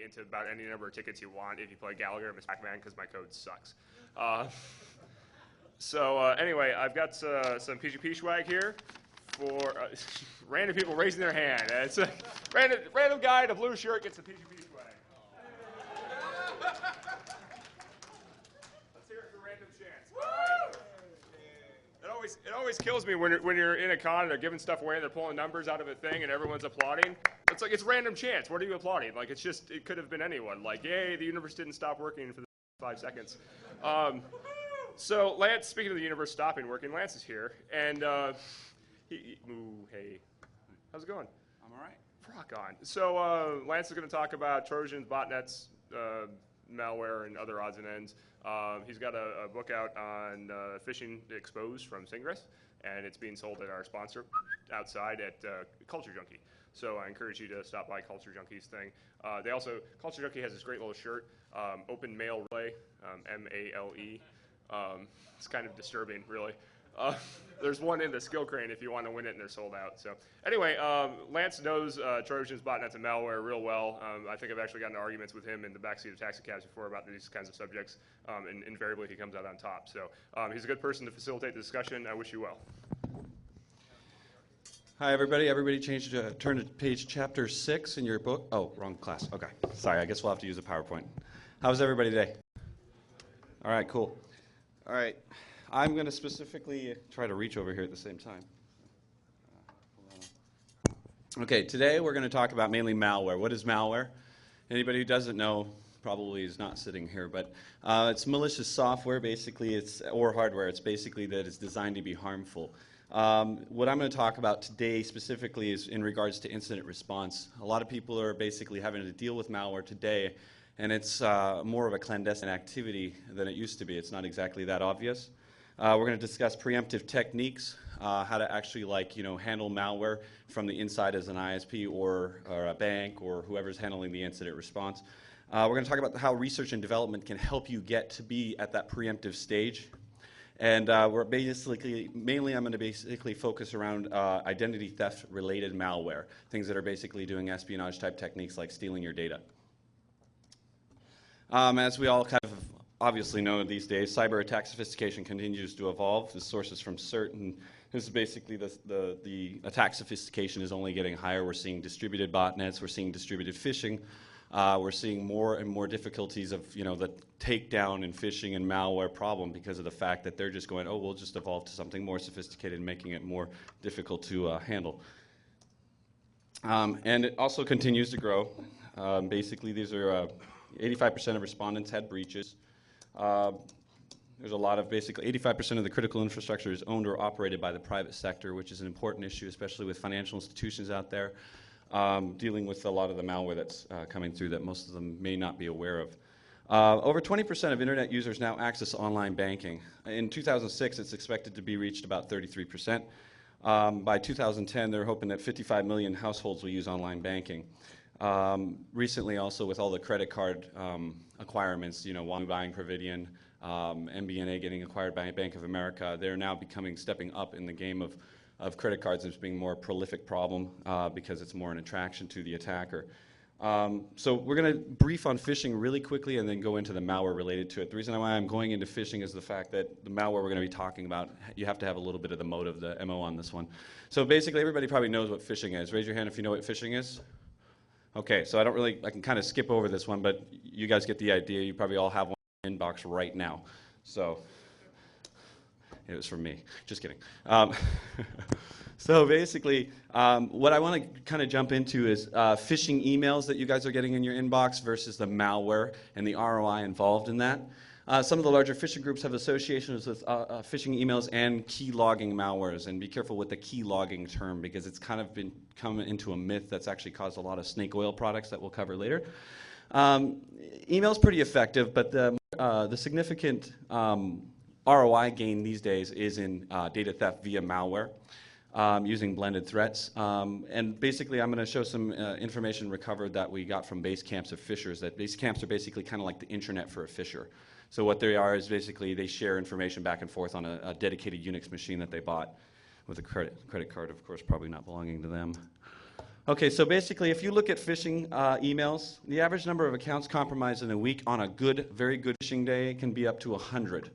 into about any number of tickets you want if you play Gallagher and Miss Pac-Man, because my code sucks. Anyway, I've got some PGP swag here for random people raising their hand. It's a random guy in a blue shirt gets a PGP swag. Let's hear it for random chance. It always kills me when you're in a con and they're giving stuff away and they're pulling numbers out of a thing and everyone's applauding. It's like, it's random chance. What are you applauding? Like, it could have been anyone. Like, yay, the universe didn't stop working for the 5 seconds. So Lance, speaking of the universe stopping working, Lance is here, and hey, how's it going? I'm all right. Rock on. So Lance is going to talk about Trojans, botnets, malware, and other odds and ends. He's got a book out on phishing exposed from Singress, and it's being sold at our sponsor outside at Culture Junkie. So I encourage you to stop by Culture Junkie's thing. Culture Junkie has this great little shirt, Open Mail Relay, M-A-L-E. It's kind of disturbing, really. There's one in the skill crane if you want to win it, and they're sold out. So anyway, Lance knows Trojans, botnets, and malware real well. I think I've actually gotten into arguments with him in the backseat of taxi cabs before about these kinds of subjects, and invariably he comes out on top. So he's a good person to facilitate the discussion. I wish you well. Hi, everybody. Everybody turn to page chapter 6 in your book. Oh, wrong class. Okay. Sorry, I guess we'll have to use a PowerPoint. How's everybody today? All right, cool. All right. I'm going to specifically try to reach over here at the same time. Okay, today we're going to talk about mainly malware. What is malware? Anybody who doesn't know probably is not sitting here, but it's malicious software, basically, or hardware. It's basically that it's designed to be harmful. What I'm going to talk about today specifically is in regards to incident response. A lot of people are basically having to deal with malware today, and it's more of a clandestine activity than it used to be. It's not exactly that obvious. We're going to discuss preemptive techniques, how to actually handle malware from the inside as an ISP or a bank or whoever's handling the incident response. We're going to talk about how research and development can help you get to be at that preemptive stage. And mainly I'm going to basically focus around identity theft related malware, things that are basically doing espionage type techniques like stealing your data. As we all kind of obviously know these days, cyber attack sophistication continues to evolve. The source is from CERT, and this is basically the attack sophistication is only getting higher. We're seeing distributed botnets, we're seeing distributed phishing, we're seeing more and more difficulties of the takedown and phishing and malware problem because of the fact that they're just going, oh, we'll just evolve to something more sophisticated, making it more difficult to handle. And it also continues to grow. Basically, these are 85% of respondents had breaches. There's a lot of basically 85% of the critical infrastructure is owned or operated by the private sector, which is an important issue, especially with financial institutions out there, dealing with a lot of the malware that's coming through that most of them may not be aware of. Over 20% of internet users now access online banking. In 2006, it's expected to be reached about 33%. By 2010, they're hoping that 55 million households will use online banking. Recently, also with all the credit card acquirements, Wang buying Providian, MBNA getting acquired by Bank of America, they're now stepping up in the game of credit cards as being more a prolific problem because it's more an attraction to the attacker. So we're going to brief on phishing really quickly and then go into the malware related to it. The reason why I'm going into phishing is the fact that the malware we're going to be talking about, you have to have a little bit of the motive, the MO on this one. So basically, everybody probably knows what phishing is. Raise your hand if you know what phishing is. Okay, so I can kind of skip over this one, but you guys get the idea. You probably all have one in your inbox right now. So it was from me. Just kidding. So basically, what I want to kind of jump into is phishing emails that you guys are getting in your inbox versus the malware and the ROI involved in that. Some of the larger phishing groups have associations with phishing emails and key logging malwares, and be careful with the key logging term because it's kind of come into a myth that's actually caused a lot of snake oil products that we'll cover later. Email's pretty effective, but the significant ROI gain these days is in data theft via malware. Using blended threats. And basically, I'm going to show some information recovered that we got from base camps of phishers. That base camps are basically kind of like the intranet for a phisher. So what they are is basically they share information back and forth on a dedicated Unix machine that they bought with a credit card, of course, probably not belonging to them. Okay, so basically, if you look at phishing emails, the average number of accounts compromised in a week on a good, very good phishing day can be up to 100.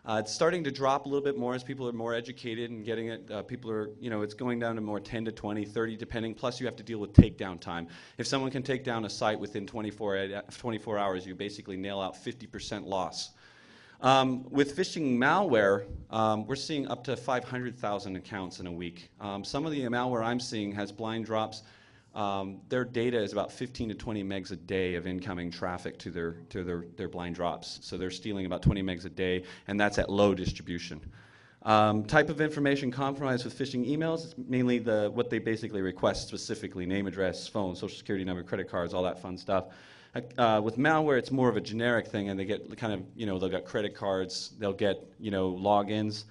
It's starting to drop a little bit more as people are more educated and getting it. People are, it's going down to more 10 to 20, 30, depending. Plus, you have to deal with takedown time. If someone can take down a site within 24 hours, you basically nail out 50% loss. With phishing malware, we're seeing up to 500,000 accounts in a week. Some of the malware I'm seeing has blind drops. Their data is about 15 to 20 megs a day of incoming traffic to their blind drops. So they're stealing about 20 megs a day, and that's at low distribution. Type of information compromised with phishing emails is mainly what they basically request specifically: name, address, phone, social security number, credit cards, all that fun stuff. With malware, it's more of a generic thing, and they get kind of, they'll get credit cards, they'll get, logins.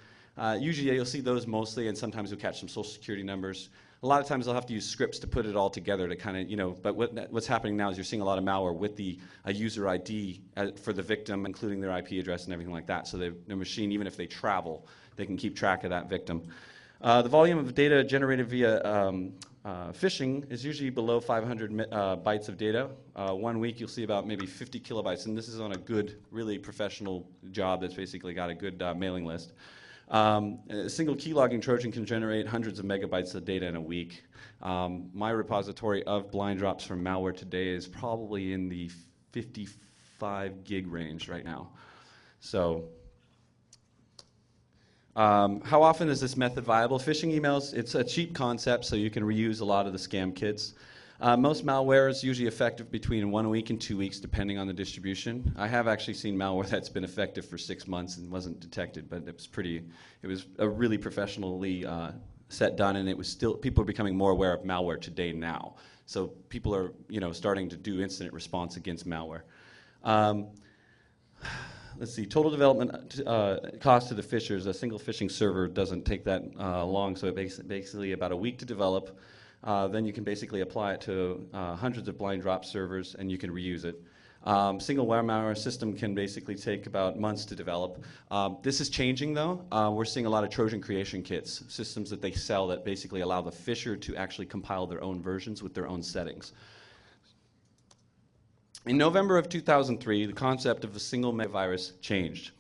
Usually you'll see those mostly, and sometimes you'll catch some social security numbers. A lot of times they'll have to use scripts to put it all together to kind of, but what's happening now is you're seeing a lot of malware with a user ID for the victim, including their IP address and everything like that. So their machine, even if they travel, they can keep track of that victim. The volume of data generated via phishing is usually below 500 bytes of data. 1 week you'll see about maybe 50 kilobytes, and this is on a good, really professional job that's basically got a good mailing list. A single keylogging Trojan can generate hundreds of megabytes of data in a week. My repository of blind drops from malware today is probably in the 55 gig range right now. So, how often is this method viable? Phishing emails, it's a cheap concept, so you can reuse a lot of the scam kits. Most malware is usually effective between 1 week and 2 weeks, depending on the distribution. I have actually seen malware that's been effective for 6 months and wasn't detected, but it was a really professionally done, and it was still, people are becoming more aware of malware today now. So people are, starting to do incident response against malware. Let's see, total development cost to the phishers. A single phishing server doesn't take that long, so it's basically about a week to develop. Then you can basically apply it to hundreds of blind drop servers, and you can reuse it. Single malware system can basically take about months to develop. This is changing, though. We're seeing a lot of Trojan creation kits, systems that they sell that basically allow the phisher to actually compile their own versions with their own settings. In November of 2003, the concept of a single megavirus changed.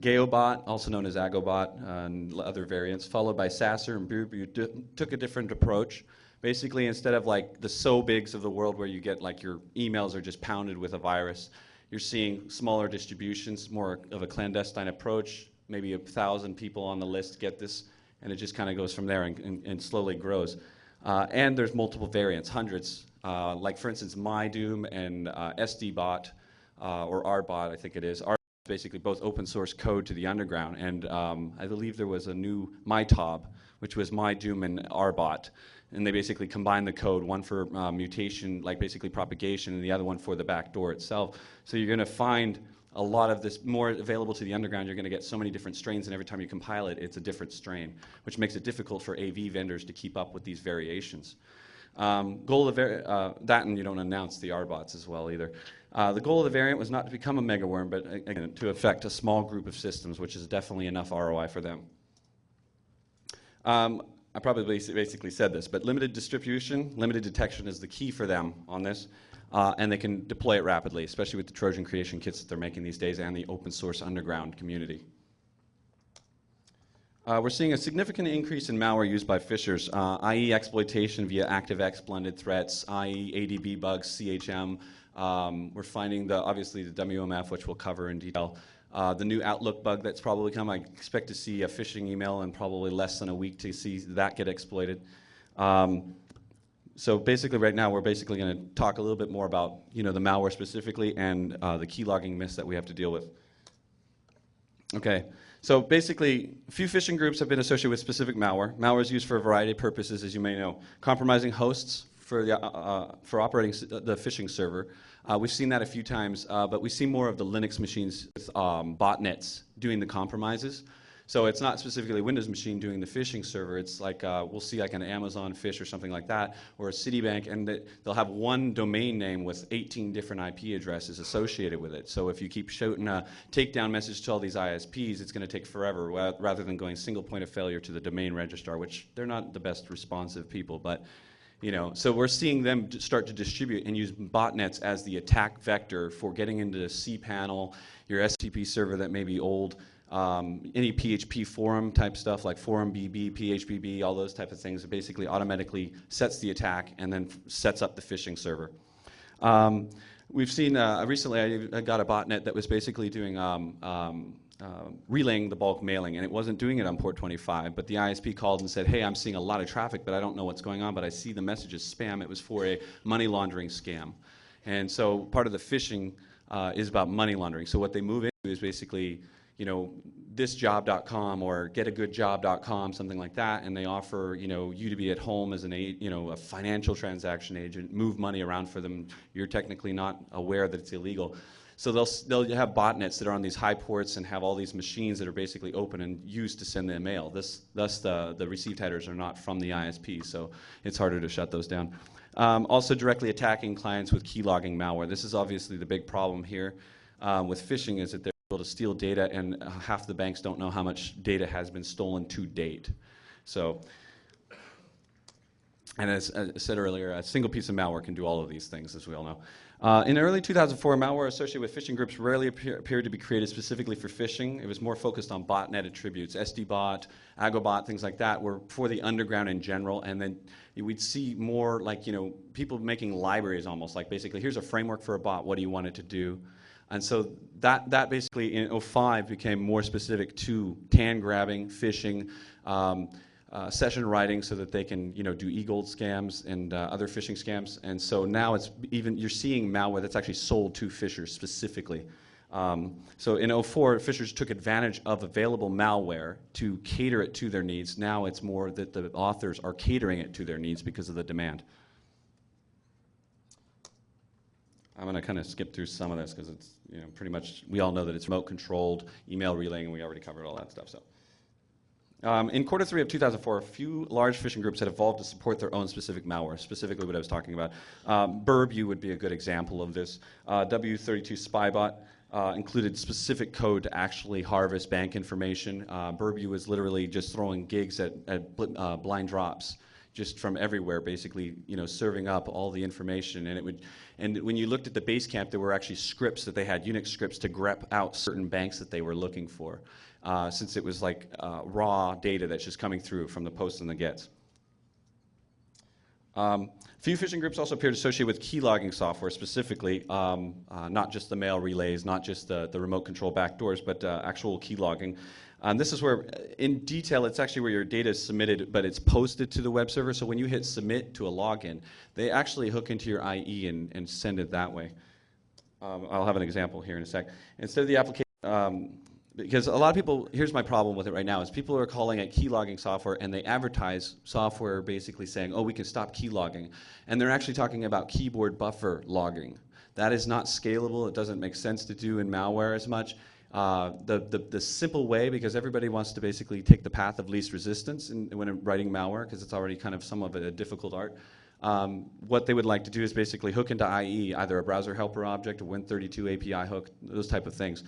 Agobot, also known as Agobot, and other variants, followed by Sasser and Berbew, took a different approach. Basically, instead of like the so bigs of the world where you get like your emails are just pounded with a virus, you're seeing smaller distributions, more of a clandestine approach. Maybe 1,000 people on the list get this, and it just kind of goes from there and slowly grows. And there's multiple variants, hundreds. Like for instance, MyDoom and SDBot, or RBot, I think it is. RBot is basically both open source code to the underground, and I believe there was a new MyTob, which was MyDoom and RBot, and they basically combined the code, one for mutation, like basically propagation, and the other one for the backdoor itself. So you're going to find a lot of this more available to the underground. You're going to get so many different strains, and every time you compile it, it's a different strain, which makes it difficult for AV vendors to keep up with these variations. Goal of that, and you don't announce the RBots as well either. The goal of the variant was not to become a megaworm, but again, to affect a small group of systems, which is definitely enough ROI for them. I probably basically said this, but limited distribution, limited detection is the key for them on this, and they can deploy it rapidly, especially with the Trojan creation kits that they're making these days and the open source underground community. We're seeing a significant increase in malware used by phishers, i.e. exploitation via ActiveX blended threats, i.e. ADB bugs, CHM. We're finding obviously the WMF, which we'll cover in detail. The new Outlook bug that's probably come. I expect to see a phishing email in probably less than a week to see that get exploited. So basically right now we're basically going to talk a little bit more about the malware specifically and the keylogging myths that we have to deal with. Okay. So basically, a few phishing groups have been associated with specific malware. Malware is used for a variety of purposes, as you may know. Compromising hosts for operating the phishing server. We've seen that a few times, but we see more of the Linux machines with botnets doing the compromises. So it's not specifically a Windows machine doing the phishing server. It's like we'll see like an Amazon Fish or something like that, or a Citibank, and they'll have one domain name with 18 different IP addresses associated with it. So if you keep shouting a takedown message to all these ISPs, it's going to take forever, rather than going single point of failure to the domain registrar, which they're not the best responsive people, but So we're seeing them start to distribute and use botnets as the attack vector for getting into the cPanel, your STP server that may be old, any PHP forum type stuff like forum BB, PHPB, all those type of things. It basically automatically sets the attack and then sets up the phishing server. We've seen recently I got a botnet that was basically doing relaying the bulk mailing, and it wasn't doing it on port 25, but the ISP called and said, hey, I'm seeing a lot of traffic, but I don't know what's going on, but I see the message as spam. It was for a money laundering scam. And so part of the phishing is about money laundering. So what they move into is basically, thisjob.com or getagoodjob.com, something like that, and they offer, you to be at home as a financial transaction agent, move money around for them. You're technically not aware that it's illegal. So they'll have botnets that are on these high ports and have all these machines that are basically open and used to send the mail. Thus the received headers are not from the ISP, so it's harder to shut those down. Also directly attacking clients with keylogging malware. This is obviously the big problem here with phishing, is that they're able to steal data, and half the banks don't know how much data has been stolen to date. So, and as I said earlier, a single piece of malware can do all of these things, as we all know. In early 2004, malware associated with phishing groups rarely appeared to be created specifically for phishing. It was more focused on botnet attributes. SDBot, Agobot, things like that were for the underground in general, and then we'd see more like, people making libraries almost, like basically, here's a framework for a bot, what do you want it to do? And so that basically in 05 became more specific to tan grabbing, phishing, session writing, so that they can do e-gold scams and other phishing scams. And so now you're seeing malware that's actually sold to phishers specifically. So in 04, phishers took advantage of available malware to cater it to their needs. Now it's more that the authors are catering it to their needs because of the demand. I'm going to kind of skip through some of this because it's pretty much, we all know that it's remote controlled, email relaying, and we already covered all that stuff. So. In Q3 of 2004, a few large phishing groups had evolved to support their own specific malware, specifically what I was talking about. Berbew would be a good example of this. W32 Spybot included specific code to actually harvest bank information. Berbew was literally just throwing gigs at blind drops, just from everywhere, basically, serving up all the information. And when you looked at the base camp, there were actually scripts that they had, Unix scripts, to grep out certain banks that they were looking for. Since it was like raw data that's just coming through from the posts and the gets. Few phishing groups also appeared associated with keylogging software specifically, not just the mail relays, not just the remote control backdoors, but actual keylogging. This is where, in detail, it's actually where your data is submitted, but it's posted to the web server. So when you hit submit to a login, they actually hook into your IE and send it that way. I'll have an example here in a sec. Instead of the application, because a lot of people, here's my problem with it right now, is people are calling it keylogging software, and they advertise software basically saying, oh, we can stop keylogging. And they're actually talking about keyboard buffer logging. That is not scalable. It doesn't make sense to do in malware as much. The simple way, because everybody wants to basically take the path of least resistance when writing malware, because it's already kind of some of a difficult art. What they would like to do is basically hook into IE, either a browser helper object, a Win32 API hook, those type of things.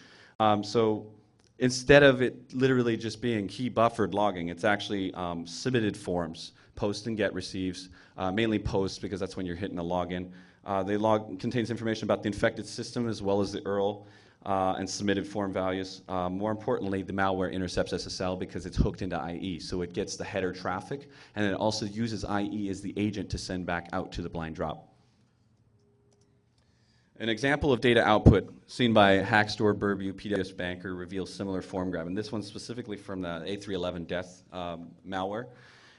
So instead of it literally just being key buffered logging, it's actually submitted forms, post and get receives, mainly post because that's when you're hitting a login. Contains information about the infected system as well as the URL and submitted form values. More importantly, the malware intercepts SSL because it's hooked into IE, so it gets the header traffic, and it also uses IE as the agent to send back out to the blind drop. An example of data output seen by Haxdoor, Berbew, PWS Banker reveals similar form grab, and this one's specifically from the A311 death malware,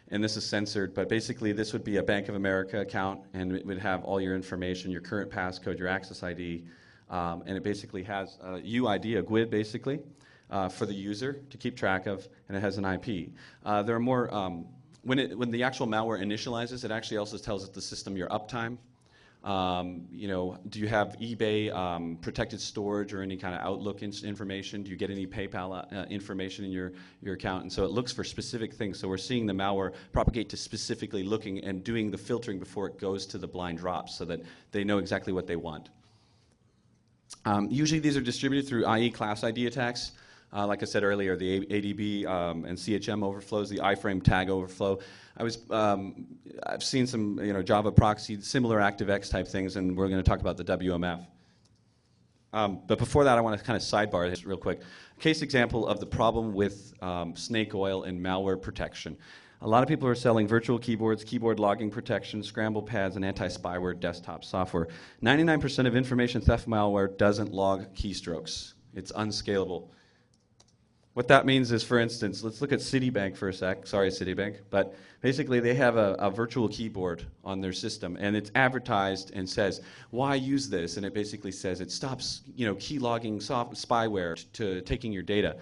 and this is censored, but basically this would be a Bank of America account, and it would have all your information, your current passcode, your access ID, and it basically has a UID, a GUID basically, for the user to keep track of, and it has an IP. There are more, when the actual malware initializes, it actually also tells the system your uptime. Do you have eBay protected storage or any kind of Outlook information? Do you get any PayPal information in your account? And so it looks for specific things. So we're seeing the malware propagate to specifically looking and doing the filtering before it goes to the blind drops so that they know exactly what they want. Usually these are distributed through IE class ID attacks. Like I said earlier, the ADB and CHM overflows, the iframe tag overflow. I've seen some Java proxy, similar ActiveX type things, and we're going to talk about the WMF. But before that, I want to kind of sidebar this real quick. Case example of the problem with snake oil and malware protection. A lot of people are selling virtual keyboards, keyboard logging protection, scramble pads, and anti-spyware desktop software. 99% of information theft malware doesn't log keystrokes. It's unscalable. What that means is, for instance, let's look at Citibank for a sec. Sorry, Citibank. But basically, they have a virtual keyboard on their system, and it's advertised and says, why use this? And it basically says it stops key logging spyware to taking your data.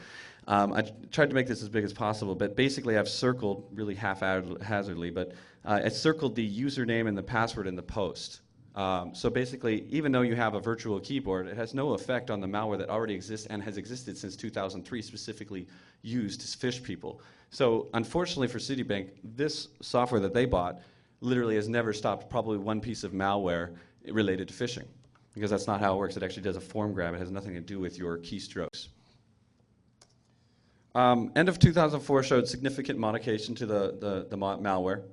I tried to make this as big as possible, but basically I've circled, really haphazardly, but I circled the username and the password in the post. So basically, even though you have a virtual keyboard, it has no effect on the malware that already exists and has existed since 2003, specifically used to phish people. So unfortunately for Citibank, this software that they bought literally has never stopped probably one piece of malware related to phishing, because that's not how it works. It actually does a form grab. It has nothing to do with your keystrokes. End of 2004 showed significant modification to the malware.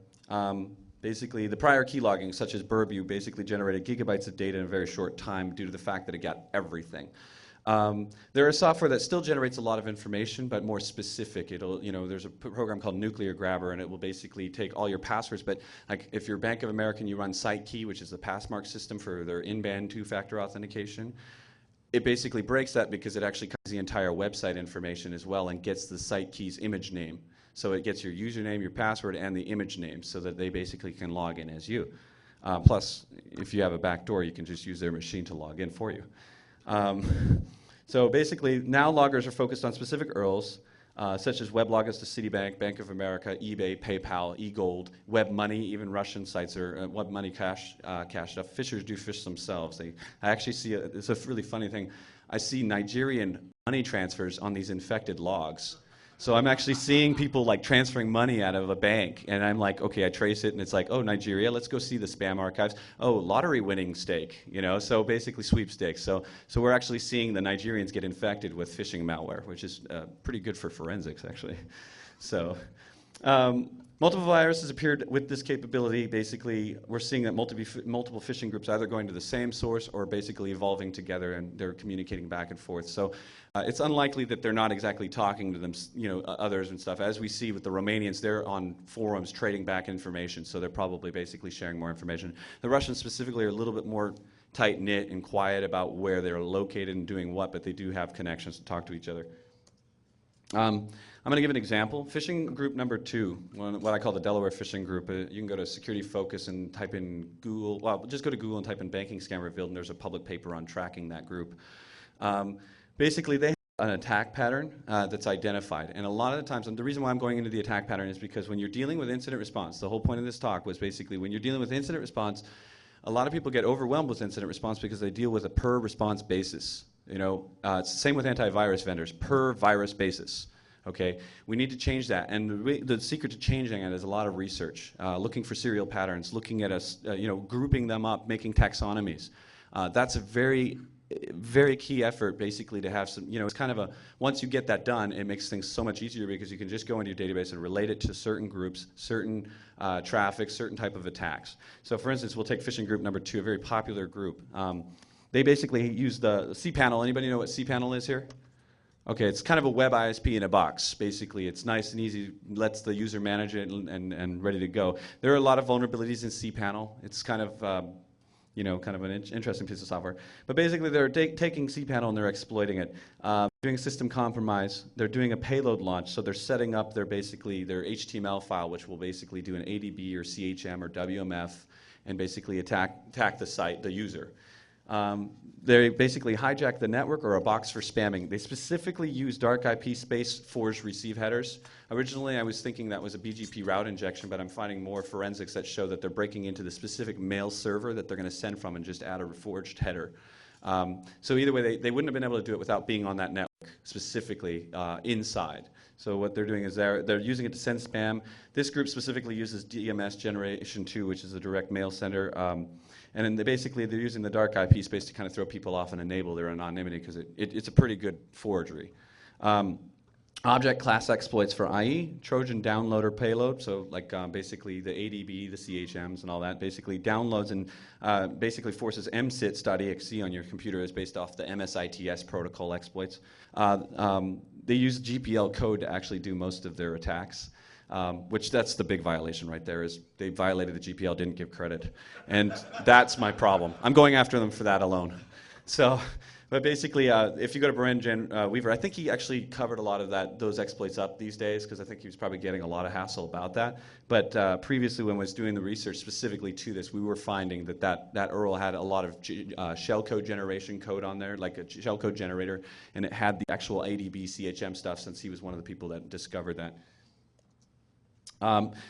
Basically, the prior key logging, such as Berbew, basically generated gigabytes of data in a very short time due to the fact that it got everything. There is software that still generates a lot of information, but more specific. There's a program called Nuclear Grabber, and it will basically take all your passwords. But like, if you're Bank of America and you run SiteKey, which is the passmark system for their in-band two-factor authentication, it basically breaks that because it actually covers the entire website information as well and gets the site key's image name. So it gets your username, your password, and the image name so that they basically can log in as you. Plus, if you have a backdoor, you can just use their machine to log in for you. So basically, now loggers are focused on specific URLs, such as weblogins to Citibank, Bank of America, eBay, PayPal, eGold, WebMoney, even Russian sites are WebMoney cash stuff. Phishers do phish themselves. I actually see it's a really funny thing. I see Nigerian money transfers on these infected logs. So I'm actually seeing people like transferring money out of a bank, and I'm like, okay, I trace it, and it's like, oh, Nigeria, let's go see the spam archives. Oh, lottery winning stake, so basically sweepstakes. So we're actually seeing the Nigerians get infected with phishing malware, which is pretty good for forensics, actually. So multiple viruses appeared with this capability. Basically, we're seeing that multiple phishing groups either going to the same source or basically evolving together, and they're communicating back and forth. So it's unlikely that they're not exactly talking to them, others and stuff. As we see with the Romanians, they're on forums trading back information, so they're probably basically sharing more information. The Russians specifically are a little bit more tight-knit and quiet about where they're located and doing what, but they do have connections to talk to each other. I'm going to give an example. Phishing group number 2, what I call the Delaware phishing group. You can go to Security Focus and type in Google. Well, just go to Google and type in banking scam revealed, and there's a public paper on tracking that group. Basically, they have an attack pattern that's identified. And a lot of the times, and the reason why I'm going into the attack pattern is because when you're dealing with incident response, the whole point of this talk was basically when you're dealing with incident response, a lot of people get overwhelmed with incident response because they deal with a per response basis. It's the same with antivirus vendors, per virus basis. Okay, we need to change that, and the secret to changing it is a lot of research, looking for serial patterns, looking at us, grouping them up, making taxonomies. That's a very, very key effort, basically, to have some. It's kind of once you get that done, it makes things so much easier because you can just go into your database and relate it to certain groups, certain traffic, certain type of attacks. So, for instance, we'll take phishing group number 2, a very popular group. They basically use the cPanel. Anybody know what cPanel is here? Okay, it's kind of a web ISP in a box. Basically, it's nice and easy, lets the user manage it and ready to go. There are a lot of vulnerabilities in cPanel. It's kind of, kind of an interesting piece of software. But basically, they're taking cPanel and they're exploiting it. Doing system compromise. They're doing a payload launch, so they're setting up their HTML file, which will basically do an ADB or CHM or WMF, and basically attack the site, the user. They basically hijack the network or a box for spamming. They specifically use dark IP space forged receive headers. Originally, I was thinking that was a BGP route injection, but I'm finding more forensics that show that they're breaking into the specific mail server that they're going to send from and just add a forged header. So either way, they wouldn't have been able to do it without being on that network, specifically inside. So what they're doing is they're using it to send spam. This group specifically uses DMS Generation 2, which is a direct mail sender. And then they're using the dark IP space to kind of throw people off and enable their anonymity because it's a pretty good forgery. Object class exploits for IE, Trojan downloader payload, so like basically the ADB, the CHMs and all that, basically downloads and basically forces msits.exe on your computer is based off the MSITS protocol exploits. They use GPL code to actually do most of their attacks. Which that's the big violation right there, is they violated the GPL, didn't give credit. And that's my problem. I'm going after them for that alone. So, but basically, if you go to Beren Weaver, I think he actually covered a lot of those exploits up these days, because I think he was probably getting a lot of hassle about that. But previously, when I was doing the research specifically to this, we were finding that URL had a lot of shellcode generation code on there, like a shellcode generator, and it had the actual ADB CHM stuff, since he was one of the people that discovered that.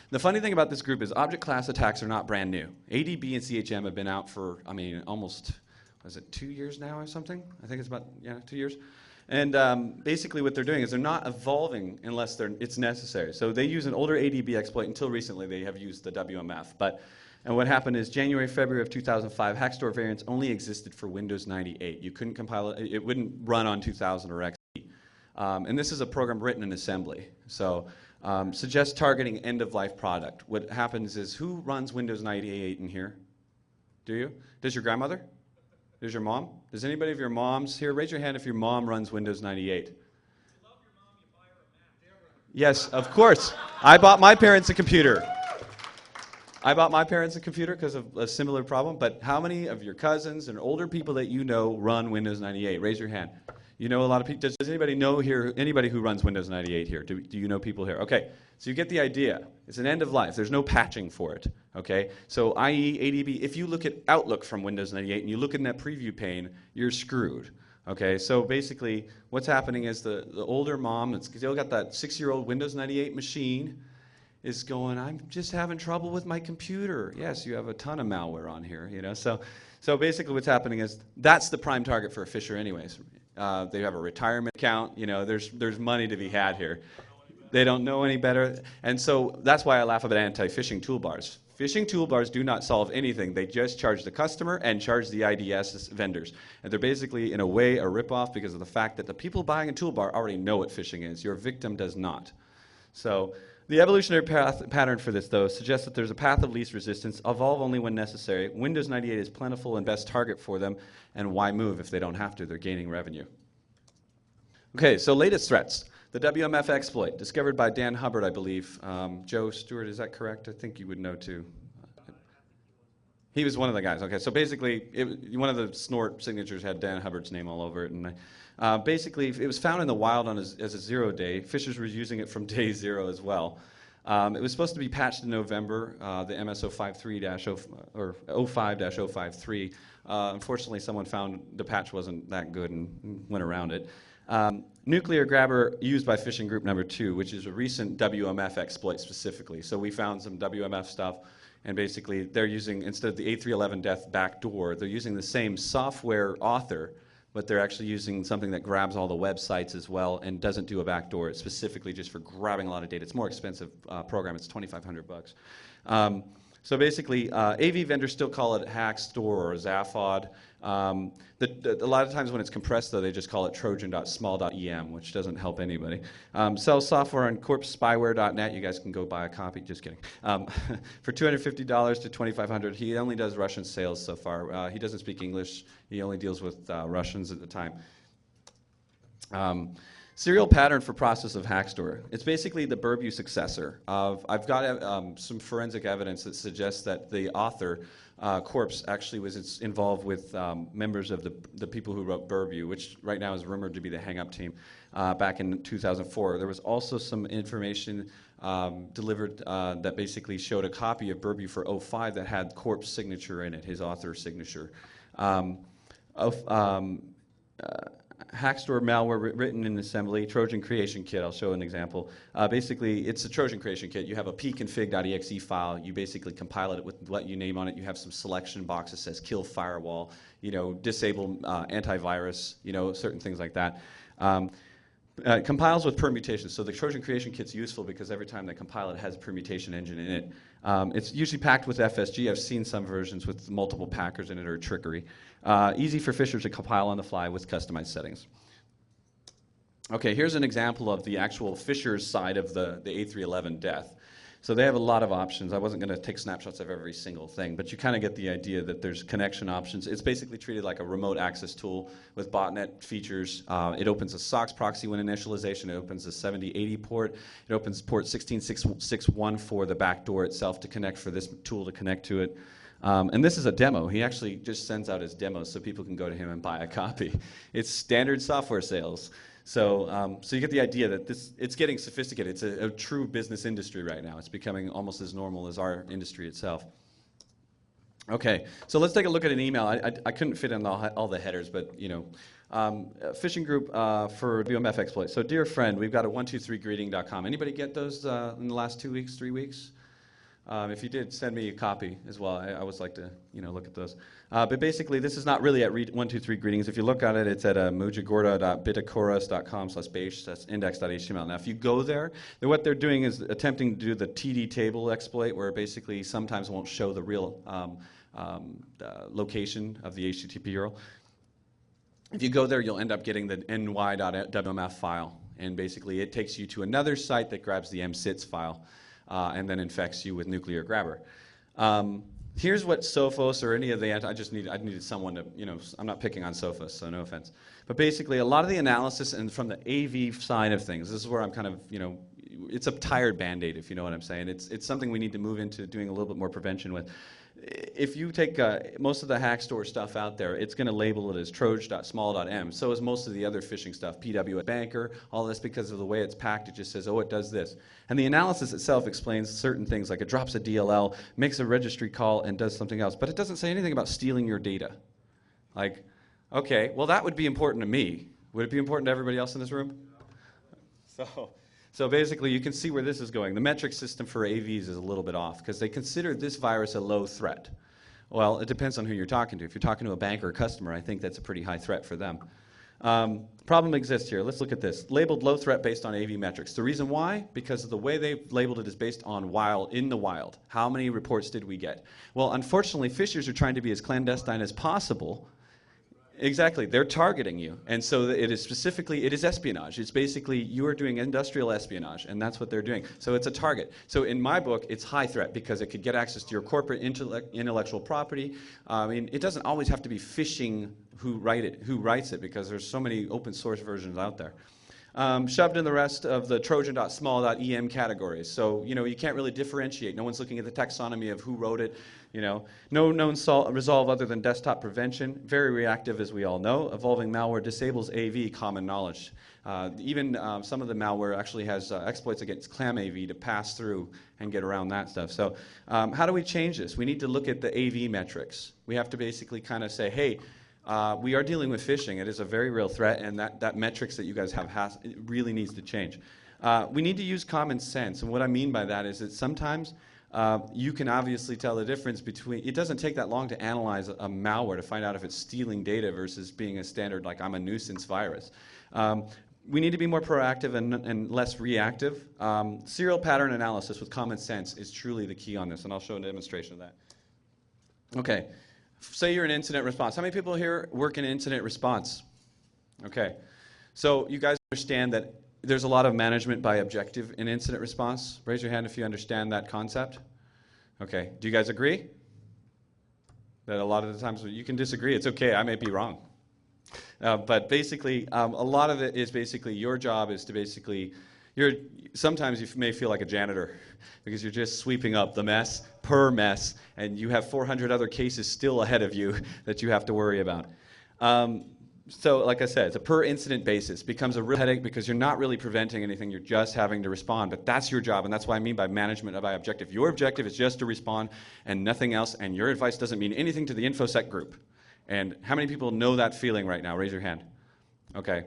The funny thing about this group is object class attacks are not brand new. ADB and CHM have been out for, I mean, almost, was it 2 years now or something? I think it's about, 2 years. And basically what they're doing is they're not evolving unless it's necessary. So they use an older ADB exploit. Until recently, they have used the WMF. And what happened is January, February of 2005, Haxdoor variants only existed for Windows 98. You couldn't compile it. It wouldn't run on 2000 or XP. And this is a program written in assembly. So suggest targeting end-of-life product. What happens is, who runs Windows 98 in here? Do you? Does your grandmother? Does your mom? Does anybody of your moms here? Raise your hand if your mom runs Windows 98. You love your mom, you buy her a Mac. Yes, of course. I bought my parents a computer. I bought my parents a computer because of a similar problem, but how many of your cousins and older people that you know run Windows 98? Raise your hand. You know a lot of people. Does anybody know here, anybody who runs Windows 98 here? Do you know people here? Okay, so you get the idea. It's an end of life. There's no patching for it, okay? So IE, ADB, if you look at Outlook from Windows 98 and you look in that preview pane, you're screwed, okay? So basically what's happening is the older mom that's still got that 6-year-old Windows 98 machine is going, I'm just having trouble with my computer. Yes, you have a ton of malware on here, you know? So basically what's happening is that's the prime target for a phisher anyways. They have a retirement account, you know, there's money to be had here. They don't know any better. And so that's why I laugh about anti-phishing toolbars. Phishing toolbars do not solve anything. They just charge the customer and charge the IDS vendors. And they're basically, in a way, a ripoff because of the fact that the people buying a toolbar already know what phishing is. Your victim does not. So the evolutionary pattern for this, though, suggests that there's a path of least resistance, evolve only when necessary. Windows 98 is plentiful and best target for them, and why move if they don't have to? They're gaining revenue. Okay, so latest threats. The WMF exploit, discovered by Dan Hubbard, I believe. Joe Stewart, is that correct? I think you would know, too. He was one of the guys. Okay, so basically, one of the snort signatures had Dan Hubbard's name all over it, and basically, it was found in the wild as a 0-day. Phishers were using it from day 0 as well. It was supposed to be patched in November, the MS-05-053. Unfortunately, someone found the patch wasn't that good and went around it. Nuclear grabber used by phishing group number 2, which is a recent WMF exploit specifically. So we found some WMF stuff, and basically they're using, instead of the A311 death backdoor, they're using the same software author, but they're actually using something that grabs all the websites as well and doesn't do a backdoor. It's specifically just for grabbing a lot of data. It's a more expensive program. It's $2,500. So basically, AV vendors still call it Haxdoor or Zaphod. A lot of times when it's compressed, though, they just call it Trojan.small.em, which doesn't help anybody. Sells software on corpsespyware.net. You guys can go buy a copy. Just kidding. For $250 to $2,500. He only does Russian sales so far. He doesn't speak English. He only deals with Russians at the time. Serial pattern for process of Haxdoor. It's basically the Berbew successor. I've got some forensic evidence that suggests that the author, Corpse, actually was involved with members of the people who wrote Berbew, which right now is rumored to be the hang-up team, back in 2004. There was also some information delivered that basically showed a copy of Berbew for 05 that had Corpse signature in it, his author signature. Haxdoor malware written in assembly, Trojan creation kit. I'll show an example. Basically, it's a Trojan creation kit. You have a pconfig.exe file. You basically compile it with what you name on it. You have some selection box that says kill firewall, disable antivirus, certain things like that. It compiles with permutations. So the Trojan creation kit's useful because every time they compile it, it has a permutation engine in it. It's usually packed with FSG. I've seen some versions with multiple packers in it or trickery. Easy for phishers to compile on the fly with customized settings. Okay, here's an example of the actual Fisher's side of the A311 death. So they have a lot of options. I wasn't going to take snapshots of every single thing, but you kind of get the idea that there's connection options. It's basically treated like a remote access tool with botnet features. It opens a SOCKS proxy when initialization. It opens a 7080 port. It opens port 16661 for the backdoor itself to connect, for this tool to connect to it. And this is a demo. He actually just sends out his demos so people can go to him and buy a copy. It's standard software sales. So, so you get the idea that it's getting sophisticated. It's a true business industry right now. It's becoming almost as normal as our industry itself. Okay, so let's take a look at an email. I couldn't fit in all the headers, but you know, phishing group for WMF exploit. So, dear friend, we've got a 123greeting.com. Anybody get those in the last 2 weeks, 3 weeks? If you did, send me a copy as well. I always like to, you know, look at those. But basically, this is not really at 123 greetings. If you look at it, it's at mujagorda.bitacoras.com/base. That's index.html. Now, if you go there, then what they're doing is attempting to do the TD table exploit, where basically sometimes won't show the real location of the HTTP URL. If you go there, you'll end up getting the ny.wmf file, and basically it takes you to another site that grabs the msits file. And then infects you with nuclear grabber. Here's what Sophos or any of the I needed someone to, you know, I'm not picking on Sophos, so no offense. But basically, a lot of the analysis and from the AV side of things, this is where I'm kind of, you know, it's a tired Band-Aid, if you know what I'm saying. It's something we need to move into doing a little bit more prevention with. If you take most of the Haxdoor stuff out there, it's going to label it as troj.small.m. So is most of the other phishing stuff, PW at banker, all this, because of the way it's packed, it just says, oh, it does this. And the analysis itself explains certain things, like it drops a DLL, makes a registry call, and does something else. But it doesn't say anything about stealing your data. Like, okay, well, that would be important to me. Would it be important to everybody else in this room? So basically, you can see where this is going. The metric system for AVs is a little bit off because they consider this virus a low threat. Well, it depends on who you're talking to. If you're talking to a bank or a customer, I think that's a pretty high threat for them. Problem exists here. Let's look at this. Labeled low threat based on AV metrics. The reason why? Because of the way they've labeled it is based on in the wild. How many reports did we get? Well, unfortunately, phishers are trying to be as clandestine as possible. Exactly, they're targeting you, and so it is espionage. It's basically you are doing industrial espionage, and that's what they're doing. So it's a target. So in my book, it's high threat because it could get access to your corporate intellectual property. I mean, it doesn't always have to be phishing who writes it, because there's so many open source versions out there. Shoved in the rest of the Trojan.small.em categories. So, you know, you can't really differentiate. No one's looking at the taxonomy of who wrote it. You know, no known resolve other than desktop prevention. Very reactive, as we all know. Evolving malware disables AV, common knowledge. Even some of the malware actually has exploits against clam AV to pass through and get around that stuff. So how do we change this? We need to look at the AV metrics. We have to basically kind of say, hey, we are dealing with phishing. It is a very real threat, and that metrics that you guys have it really needs to change. We need to use common sense, and what I mean by that is that sometimes you can obviously tell the difference between, it doesn't take that long to analyze a malware to find out if it's stealing data versus being a standard, like I'm a nuisance virus. We need to be more proactive and less reactive. Serial pattern analysis with common sense is truly the key on this, and I'll show a demonstration of that. Okay. Say you're in incident response. How many people here work in incident response? Okay. So you guys understand that there's a lot of management by objective in incident response? Raise your hand if you understand that concept. Okay. Do you guys agree? That a lot of the times you can disagree. It's okay. I may be wrong. But basically, a lot of it is basically your job is to basically, sometimes you may feel like a janitor because you're just sweeping up the mess per mess, and you have 400 other cases still ahead of you that you have to worry about. So like I said, it's a per incident basis. Becomes a real headache because you're not really preventing anything, you're just having to respond. But that's your job, and that's what I mean by management by objective. Your objective is just to respond and nothing else, and your advice doesn't mean anything to the InfoSec group. And how many people know that feeling right now? Raise your hand. Okay.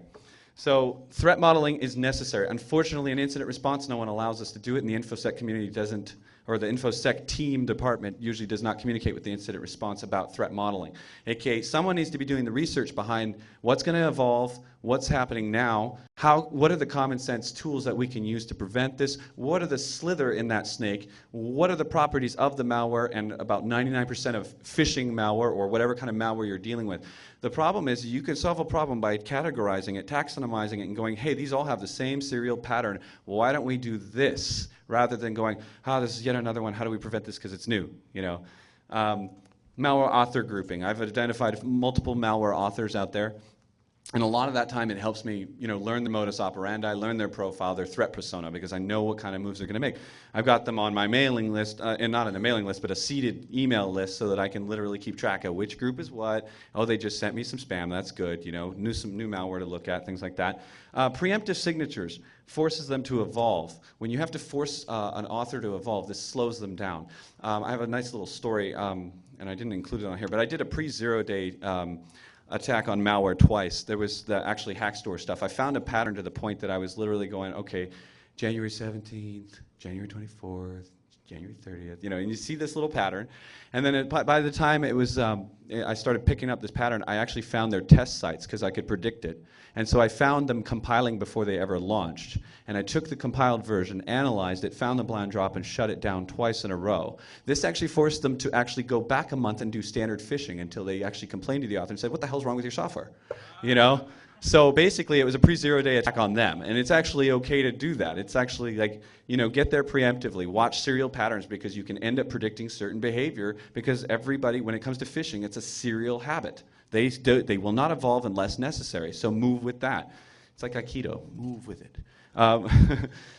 So threat modeling is necessary. Unfortunately, in incident response, no one allows us to do it, and the InfoSec community doesn't, or the InfoSec team department usually does not communicate with the incident response about threat modeling. AKA, someone needs to be doing the research behind what's going to evolve, what's happening now, What are the common sense tools that we can use to prevent this? What are the slither in that snake? What are the properties of the malware and about 99% of phishing malware or whatever kind of malware you're dealing with? The problem is you can solve a problem by categorizing it, taxonomizing it, and going, hey, these all have the same serial pattern. Why don't we do this? Rather than going, this is yet another one. How do we prevent this because it's new? Malware author grouping. I've identified multiple malware authors out there. And a lot of that time, it helps me, learn the modus operandi, learn their profile, their threat persona, because I know what kind of moves they're going to make. I've got them on my mailing list, and not on a mailing list, but a seeded email list, so that I can literally keep track of which group is what. Oh, they just sent me some spam. That's good. Some new malware to look at, things like that. Preemptive signatures forces them to evolve. When you have to force an author to evolve, this slows them down. I have a nice little story, and I didn't include it on here, but I did a pre-0-day attack on malware twice. There was the actually Haxdoor stuff. I found a pattern to the point that I was literally going, okay, January 17th, January 24th, January 30th, and you see this little pattern. And then by the time it was, I started picking up this pattern, I actually found their test sites because I could predict it. And so I found them compiling before they ever launched. And I took the compiled version, analyzed it, found the blind drop, and shut it down twice in a row. This actually forced them to actually go back a month and do standard phishing until they actually complained to the author and said, what the hell's wrong with your software? So basically, it was a pre-0-day attack on them, and it's actually okay to do that. It's actually like, get there preemptively. Watch serial patterns because you can end up predicting certain behavior because everybody, when it comes to phishing, it's a serial habit. They will not evolve unless necessary, so move with that. It's like Aikido, move with it.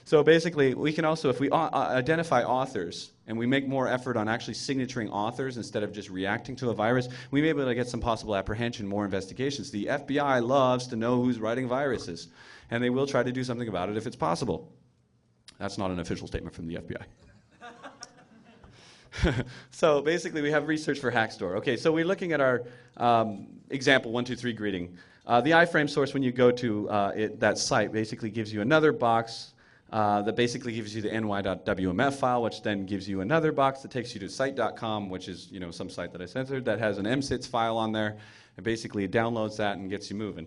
So basically, we can also, if we identify authors and we make more effort on actually signaturing authors instead of just reacting to a virus, we may be able to get some possible apprehension, more investigations. The FBI loves to know who's writing viruses, and they will try to do something about it if it's possible. That's not an official statement from the FBI. So basically, we have research for Haxdoor. Okay, so we're looking at our example 123 greeting. The iframe source, when you go to that site, basically gives you another box that basically gives you the ny.wmf file, which then gives you another box that takes you to site.com, which is some site that I censored that has an msits file on there, and basically it downloads that and gets you moving.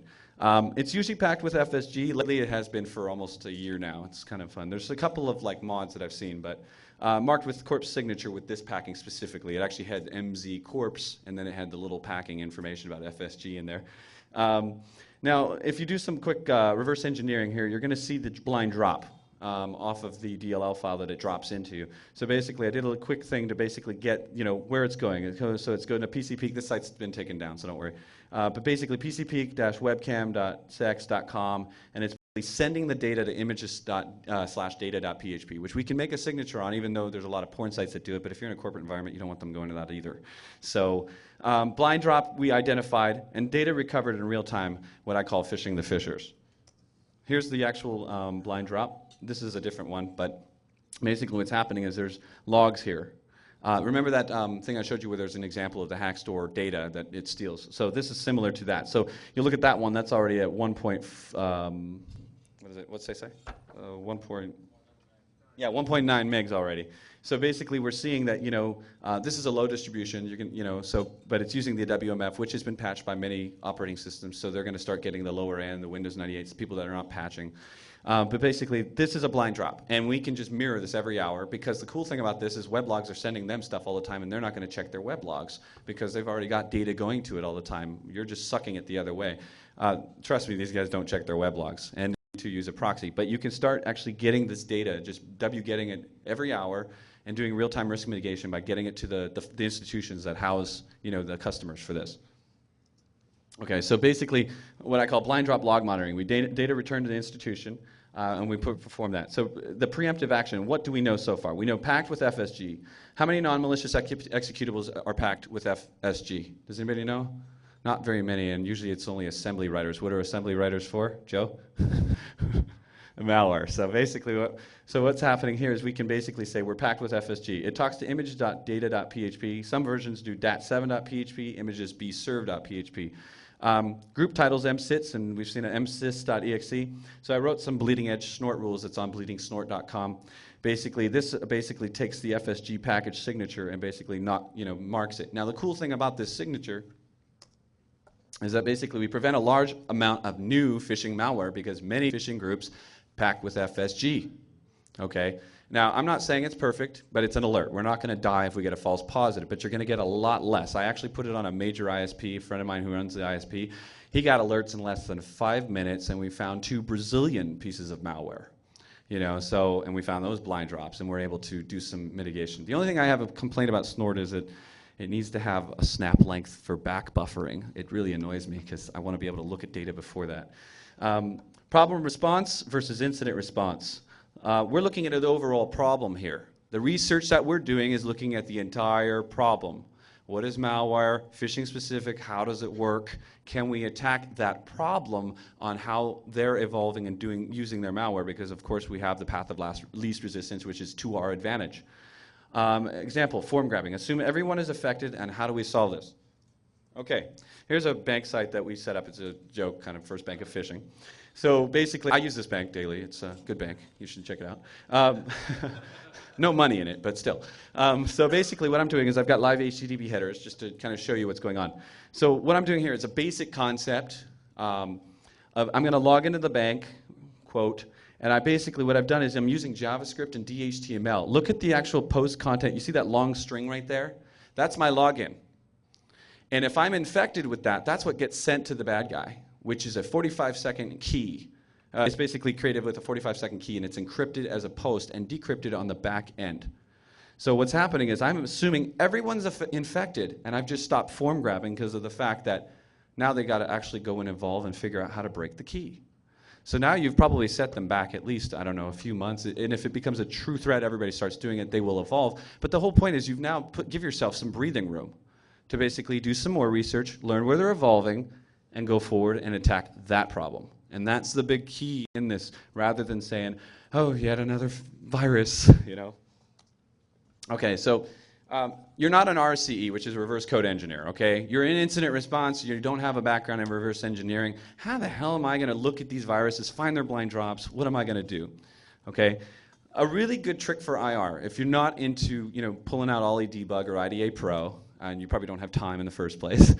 It's usually packed with FSG. Lately, it has been for almost a year now. It's kind of fun. There's a couple of mods that I've seen, but marked with corpse signature with this packing specifically. It actually had MZ corpse, and then it had the little packing information about FSG in there. Now, if you do some quick reverse engineering here, you're going to see the blind drop off of the DLL file that it drops into. So basically, I did a quick thing to basically get where it's going. So it's going to PCPeek. This site's been taken down, so don't worry. But basically, pcpeek-webcam.sex.com, and it's sending the data to images./data.php, which we can make a signature on, even though there's a lot of porn sites that do it. But if you're in a corporate environment, you don't want them going to that either. So blind drop we identified, and data recovered in real time, what I call phishing the phishers. Here's the actual blind drop. This is a different one, but basically what's happening is there's logs here. Remember that thing I showed you where there's an example of the Haxdoor data that it steals? So this is similar to that. So you look at that one, that's already at 1. What is it? What's they say? 1.9 megs already. So basically, we're seeing that this is a low distribution. You can but it's using the WMF, which has been patched by many operating systems. So they're going to start getting the lower end, the Windows 98s, people that are not patching. But basically, this is a blind drop, and we can just mirror this every hour because the cool thing about this is weblogs are sending them stuff all the time, and they're not going to check their weblogs because they've already got data going to it all the time. You're just sucking it the other way. Trust me, these guys don't check their weblogs and to use a proxy. But you can start actually getting this data, just getting it every hour, and doing real-time risk mitigation by getting it to the institutions that house the customers for this. Okay, so basically what I call blind drop log monitoring. We data return to the institution, and we perform that. So the preemptive action, what do we know so far? We know packed with FSG. How many non-malicious executables are packed with FSG? Does anybody know? Not very many, and usually it's only assembly writers. What are assembly writers for, Joe? Malware. So basically, what's happening here is we can basically say we're packed with FSG. It talks to image.data.php. Some versions do dat7.php, images bserve.php. Group titles msits, and we've seen an msys.exe. So I wrote some bleeding edge snort rules that's on bleedingsnort.com. Basically, this takes the FSG package signature and basically marks it. Now the cool thing about this signature is that basically we prevent a large amount of new phishing malware because many phishing groups packed with FSG. Okay? Now, I'm not saying it's perfect, but it's an alert. We're not going to die if we get a false positive, but you're going to get a lot less. I actually put it on a major ISP, a friend of mine who runs the ISP. He got alerts in less than 5 minutes, and we found 2 Brazilian pieces of malware. And we found those blind drops, and we're able to do some mitigation. The only thing I have a complaint about Snort is that it needs to have a snap length for back buffering. It really annoys me because I want to be able to look at data before that. Problem response versus incident response. We're looking at an overall problem here. The research that we're doing is looking at the entire problem. What is malware? Phishing specific? How does it work? Can we attack that problem on how they're evolving and using their malware? Because of course we have the path of least resistance, which is to our advantage. Example, form grabbing. Assume everyone is affected, and how do we solve this? Okay, here's a bank site that we set up. It's a joke, kind of first bank of phishing. So basically, I use this bank daily. It's a good bank. You should check it out. No money in it, but still. So basically what I'm doing is I've got live HTTP headers just to kind of show you what's going on. So what I'm doing here is a basic concept of I'm going to log into the bank, quote, and what I've done is I'm using JavaScript and DHTML. Look at the actual post content. You see that long string right there? That's my login. And if I'm infected with that, that's what gets sent to the bad guy, which is a 45-second key. It's basically created with a 45-second key, and it's encrypted as a post and decrypted on the back end. So what's happening is I'm assuming everyone's infected, and I've just stopped form grabbing because of the fact that now they got to actually go and evolve and figure out how to break the key. So now you've probably set them back at least, I don't know, a few months, and if it becomes a true threat, everybody starts doing it, they will evolve. But the whole point is you've now give yourself some breathing room to basically do some more research, learn where they're evolving, and go forward and attack that problem. And that's the big key in this, rather than saying, oh, yet another virus, Okay, so you're not an RCE, which is reverse code engineer, okay? You're in incident response, you don't have a background in reverse engineering. How the hell am I going to look at these viruses, find their blind drops? What am I going to do? Okay? A really good trick for IR, if you're not into, pulling out Ollie Debug or IDA Pro, and you probably don't have time in the first place,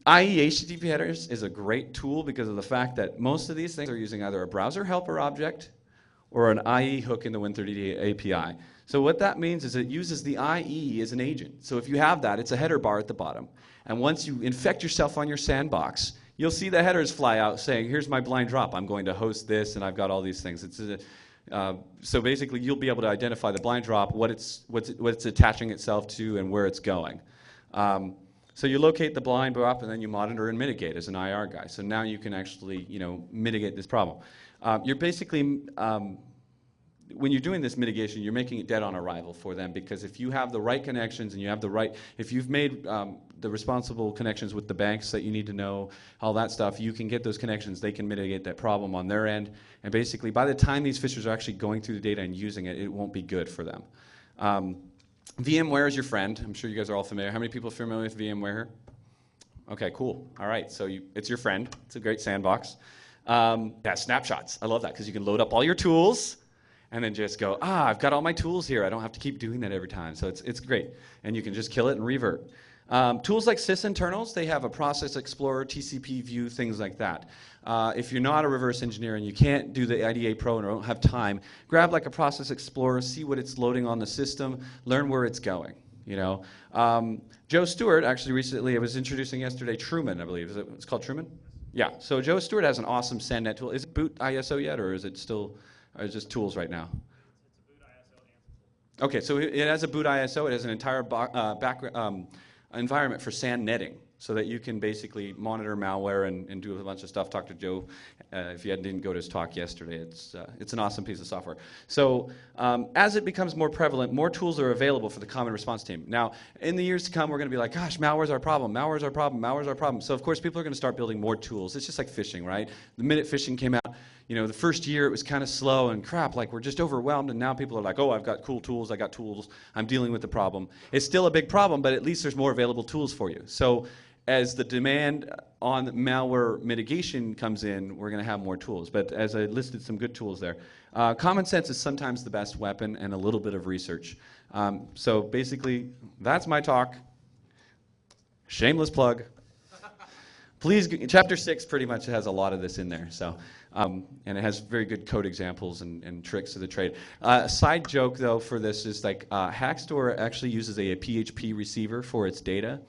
IE HTTP headers is a great tool because of the fact that most of these things are using either a browser helper object or an IE hook in the Win30 API. So what that means is it uses the IE as an agent. So if you have that, it's a header bar at the bottom. And once you infect yourself on your sandbox, you'll see the headers fly out saying, here's my blind drop. I'm going to host this, and I've got all these things. So basically, you'll be able to identify the blind drop, what it's attaching itself to, and where it's going. So you locate the blind drop, and then you monitor and mitigate as an IR guy. So now you can actually, mitigate this problem. You're basically, when you're doing this mitigation, you're making it dead on arrival for them, because if you have the right connections and you have if you've made the responsible connections with the banks that you need to know, all that stuff, you can get those connections. They can mitigate that problem on their end. And basically, by the time these phishers are actually going through the data and using it, it won't be good for them. VMware is your friend. I'm sure you guys are all familiar. How many people are familiar with VMware here? Okay, cool. All right, so it's your friend. It's a great sandbox. Yeah, snapshots. I love that because you can load up all your tools and then just go, I've got all my tools here. I don't have to keep doing that every time. So it's great. And you can just kill it and revert. Tools like sysinternals, they have a process explorer, TCP view, things like that. If you're not a reverse engineer and you can't do the IDA Pro and don't have time, grab like a process explorer, see what it's loading on the system, learn where it's going. Joe Stewart actually recently, I was introducing yesterday Truman, I believe. It's called Truman? Yeah. So Joe Stewart has an awesome SendNet tool. Is it boot ISO yet, or is it still, or is it just tools right now? It's a boot ISO. Okay, so it has a boot ISO. It has an entire environment for SAN netting, so that you can basically monitor malware and do a bunch of stuff. Talk to Joe if you didn't go to his talk yesterday. It's an awesome piece of software. So as it becomes more prevalent, more tools are available for the common response team. Now, in the years to come, we're going to be like, gosh, malware's our problem, malware's our problem, malware's our problem. So of course, people are going to start building more tools. It's just like phishing, right? The minute phishing came out, the first year it was kind of slow and crap, like we're just overwhelmed, and now people are like, oh, I've got cool tools, I got tools, I'm dealing with the problem. It's still a big problem, but at least there's more available tools for you. So as the demand on malware mitigation comes in, we're going to have more tools. But as I listed some good tools there, common sense is sometimes the best weapon, and a little bit of research. So basically, that's my talk. Shameless plug. Please, chapter 6 pretty much has a lot of this in there. So, and it has very good code examples and tricks of the trade. Side joke though for this is like Haxdoor actually uses a PHP receiver for its data.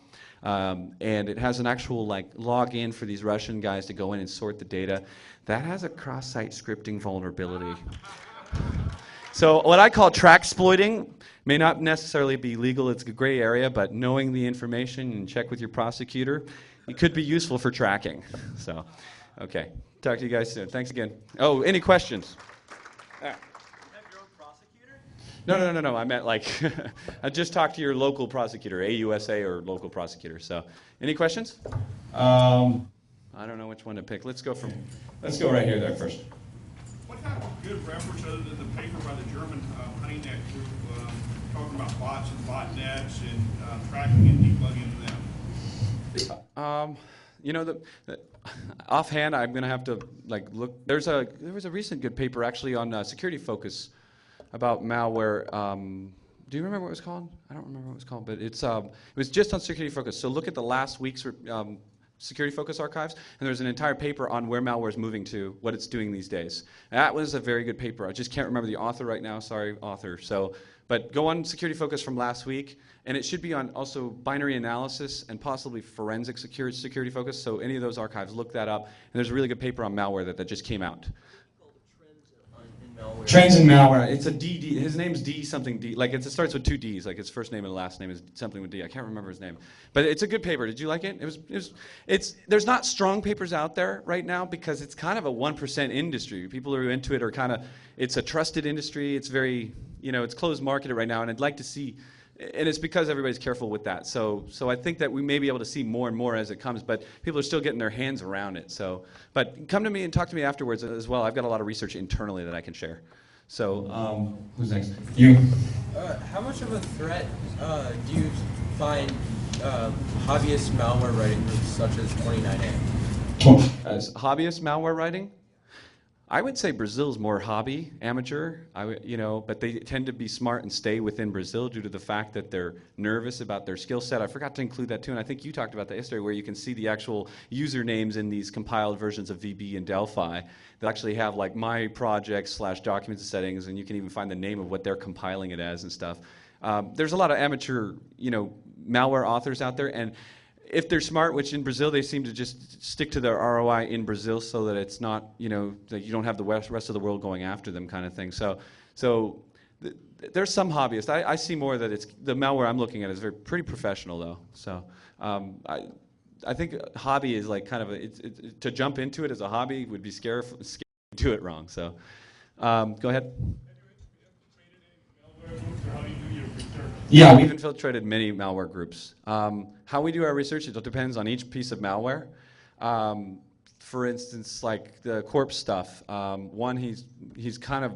And it has an actual like login for these Russian guys to go in and sort the data. That has a cross-site scripting vulnerability. So what I call track exploiting may not necessarily be legal, it's a gray area, but knowing the information and check with your prosecutor, it could be useful for tracking. So, okay, talk to you guys soon. Thanks again. Oh, any questions? You have your own prosecutor? No. I meant like, I just talked to your local prosecutor, AUSA or local prosecutor. So, any questions? I don't know which one to pick. Let's go right here there first. What kind of good reference other than the paper by the German HoneyNet group talking about bots and botnets and tracking and debugging them? You know, offhand, I'm going to have to like look. There was a recent good paper actually on Security Focus about malware. Do you remember what it was called? I don't remember what it was called, but it was just on Security Focus. So look at the last week's Security Focus archives, and there's an entire paper on where malware is moving to, what it's doing these days. That was a very good paper. I just can't remember the author right now. Sorry, author. So, but go on Security Focus from last week, and it should be on also binary analysis and possibly forensic security focus. So any of those archives, look that up. And there's a really good paper on malware that just came out. Trends in malware. It's a D. His name's D something D. Like it starts with 2 D's. Like his first name and last name is something with D. I can't remember his name, but it's a good paper. Did you like it? There's not strong papers out there right now because it's kind of a 1% industry. People who are into it are kind of. It's a trusted industry. It's very it's closed marketed right now, and I'd like to see. And it's because everybody's careful with that. So I think that we may be able to see more and more as it comes, but people are still getting their hands around it. So, but come to me and talk to me afterwards as well. I've got a lot of research internally that I can share. So, who's next? You. How much of a threat do you find hobbyist malware writing groups such as 29A? As hobbyist malware writing? I would say Brazil's more hobby, amateur, but they tend to be smart and stay within Brazil due to the fact that they're nervous about their skill set. I forgot to include that too, and I think you talked about that yesterday, where you can see the actual usernames in these compiled versions of VB and Delphi that actually have like my project / documents and settings, and you can even find the name of what they're compiling it as and stuff. There's a lot of amateur, malware authors out there, and if they're smart, which in Brazil they seem to just stick to their ROI in Brazil so that it's not, that you don't have the rest of the world going after them kind of thing. So there's some hobbyists. I see more that it's, the malware I'm looking at is pretty professional though. So I think hobby is like kind of, to jump into it as a hobby would be scary to do it wrong. So go ahead. Yeah, we've infiltrated many malware groups. How we do our research, it depends on each piece of malware. For instance, like the corpse stuff, one, he's kind of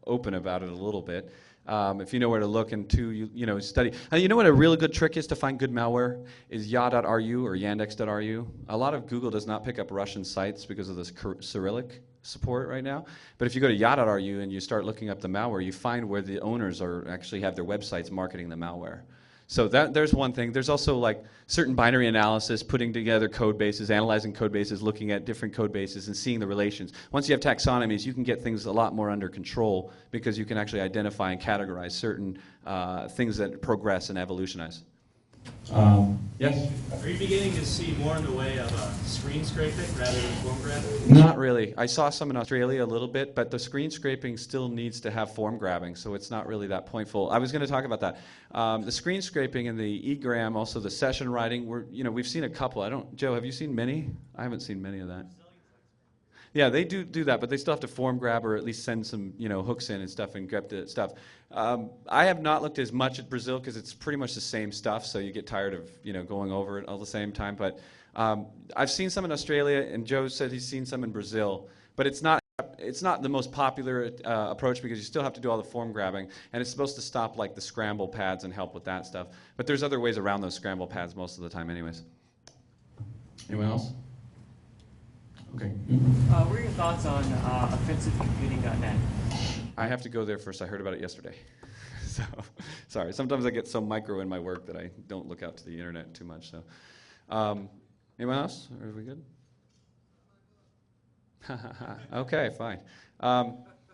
open about it a little bit. If you know where to look, and two, you study. You know what a really good trick is to find good malware is ya.ru or yandex.ru. A lot of Google does not pick up Russian sites because of this Cyrillic support right now. But if you go to ya.ru and you start looking up the malware, you find where the owners actually have their websites marketing the malware. So there's one thing. There's also like certain binary analysis, putting together code bases, analyzing code bases, looking at different code bases and seeing the relations. Once you have taxonomies, you can get things a lot more under control because you can actually identify and categorize certain things that progress and evolutionize. Yes? Are you beginning to see more in the way of screen scraping rather than form grabbing? Not really. I saw some in Australia a little bit, but the screen scraping still needs to have form grabbing, so it's not really that pointful. I was going to talk about that. The screen scraping and the egram, also the session writing, we've seen a couple. Joe, have you seen many? I haven't seen many of that. Yeah, they do that, but they still have to form grab or at least send some hooks in and stuff and grab the stuff. I have not looked as much at Brazil because it's pretty much the same stuff, so you get tired of going over it all the same time. But I've seen some in Australia, and Joe said he's seen some in Brazil, but it's not the most popular approach because you still have to do all the form grabbing, and it's supposed to stop like the scramble pads and help with that stuff. But there's other ways around those scramble pads most of the time, anyways. Anyone else? Okay. What are your thoughts on offensivecomputing.net? I have to go there first. I heard about it yesterday. So, sorry. Sometimes I get so micro in my work that I don't look out to the internet too much. So, Anyone else? Or are we good? Okay, fine.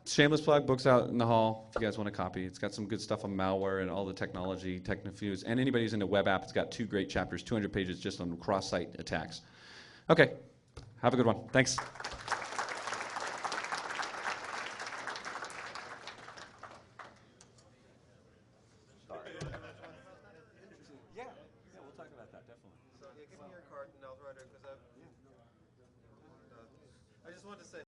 Shameless plug, books out in the hall if you guys want a copy. It's got some good stuff on malware and all the technology, Technofuse. And anybody who's into web app, it's got 2 great chapters, 200 pages just on cross-site attacks. Okay, have a good one. Thanks. Yeah, we'll talk about that, definitely. So, yeah, give me your card and I'll write it, because I just wanted to say.